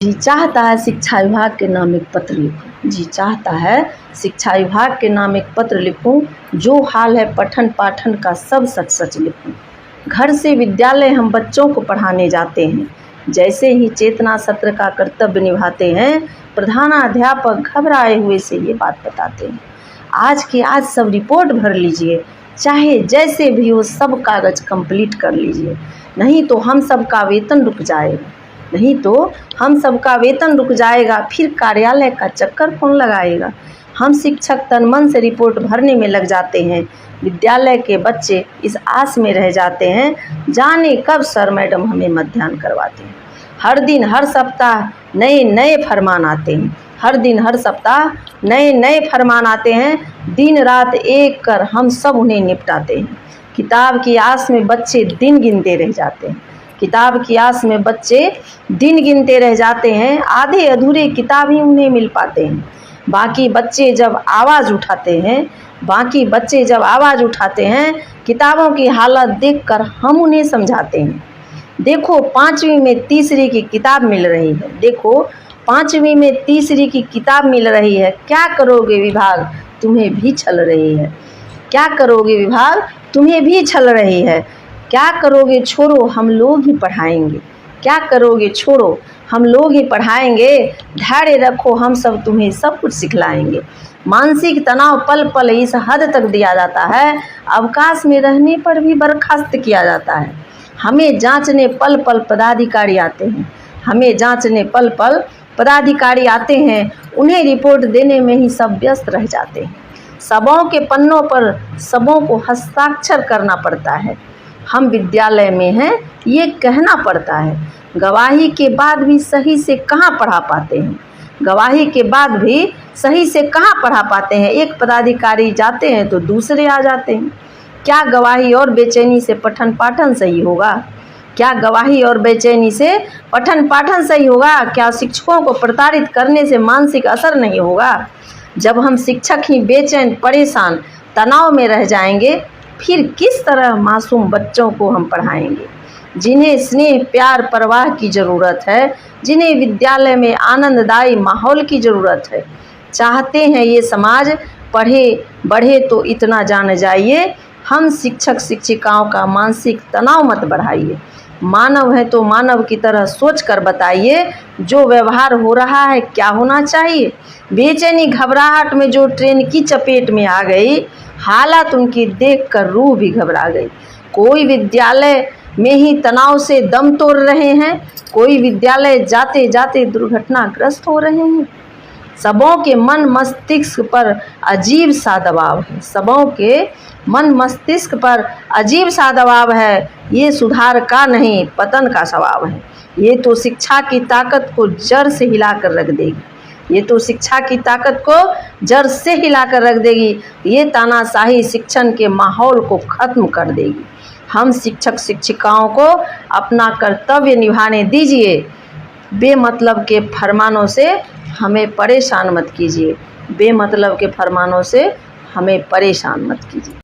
जी चाहता है शिक्षा विभाग के नाम एक पत्र लिखूं। जी चाहता है शिक्षा विभाग के नाम एक पत्र लिखूं। जो हाल है पठन पाठन का सब सच सच लिखूं। घर से विद्यालय हम बच्चों को पढ़ाने जाते हैं। जैसे ही चेतना सत्र का कर्तव्य निभाते हैं, प्रधानाध्यापक घबराए हुए से ये बात बताते हैं। आज के आज सब रिपोर्ट भर लीजिए, चाहे जैसे भी हो सब कागज़ कंप्लीट कर लीजिए, नहीं तो हम सबका वेतन रुक जाएगा। नहीं तो हम सबका वेतन रुक जाएगा, फिर कार्यालय का चक्कर कौन लगाएगा। हम शिक्षक तन मन से रिपोर्ट भरने में लग जाते हैं। विद्यालय के बच्चे इस आस में रह जाते हैं, जाने कब सर मैडम हमें मध्याह्न करवाते हैं। हर दिन हर सप्ताह नए नए फरमान आते हैं। हर दिन हर सप्ताह नए नए फरमान आते हैं। दिन रात एक कर हम सब उन्हें निपटाते हैं। किताब की आस में बच्चे दिन गिनते रह जाते हैं। किताब की आस में बच्चे दिन गिनते रह जाते हैं। आधे अधूरे किताब ही उन्हें मिल पाते हैं। बाकी बच्चे जब आवाज़ उठाते हैं, किताबों की हालत देखकर हम उन्हें समझाते हैं। देखो 5वीं में तीसरी की किताब मिल रही है। देखो 5वीं में तीसरी की किताब मिल रही है। क्या करोगे विभाग, तुम्हें भी छल रही है। क्या करोगे विभाग, तुम्हें भी छल रही है। क्या करोगे छोड़ो, हम लोग ही पढ़ाएंगे। क्या करोगे छोड़ो, हम लोग ही पढ़ाएंगे। धैर्य रखो, हम सब तुम्हें सब कुछ सिखलाएंगे। मानसिक तनाव पल पल इस हद तक दिया जाता है, अवकाश में रहने पर भी बर्खास्त किया जाता है। हमें जांचने पल पल पदाधिकारी आते हैं। हमें जांचने पल पल पदाधिकारी आते हैं। उन्हें रिपोर्ट देने में ही सब व्यस्त रह जाते हैं। सबों के पन्नों पर सबों को हस्ताक्षर करना पड़ता है। हम विद्यालय में हैं ये कहना पड़ता है। गवाही के बाद भी सही से कहाँ पढ़ा पाते हैं। गवाही के बाद भी सही से कहाँ पढ़ा पाते हैं। एक पदाधिकारी जाते हैं तो दूसरे आ जाते हैं। क्या गवाही और बेचैनी से पठन पाठन सही होगा। क्या गवाही और बेचैनी से पठन पाठन सही होगा। क्या शिक्षकों को प्रताड़ित करने से मानसिक असर नहीं होगा। जब हम शिक्षक ही बेचैन परेशान तनाव में रह जाएंगे, फिर किस तरह मासूम बच्चों को हम पढ़ाएंगे, जिन्हें स्नेह प्यार परवाह की ज़रूरत है, जिन्हें विद्यालय में आनंददायी माहौल की ज़रूरत है। चाहते हैं ये समाज पढ़े बढ़े तो इतना जान जाइए, हम शिक्षक शिक्षिकाओं का मानसिक तनाव मत बढ़ाइए। मानव है तो मानव की तरह सोच कर बताइए, जो व्यवहार हो रहा है क्या होना चाहिए। बेचैनी घबराहट में जो ट्रेन की चपेट में आ गई, हालात उनकी देखकर रूह भी घबरा गई। कोई विद्यालय में ही तनाव से दम तोड़ रहे हैं, कोई विद्यालय जाते जाते दुर्घटनाग्रस्त हो रहे हैं। सबों के मन मस्तिष्क पर अजीब सा दबाव है। सबों के मन मस्तिष्क पर अजीब सा दबाव है। ये सुधार का नहीं पतन का स्वभाव है। ये तो शिक्षा की ताकत को जड़ से हिलाकर रख देगी। ये तो शिक्षा की ताकत को जड़ से हिलाकर रख देगी। ये तानाशाही शिक्षण के माहौल को ख़त्म कर देगी। हम शिक्षक शिक्षिकाओं को अपना कर्तव्य निभाने दीजिए। बेमतलब के फरमानों से हमें परेशान मत कीजिए। बेमतलब के फरमानों से हमें परेशान मत कीजिए।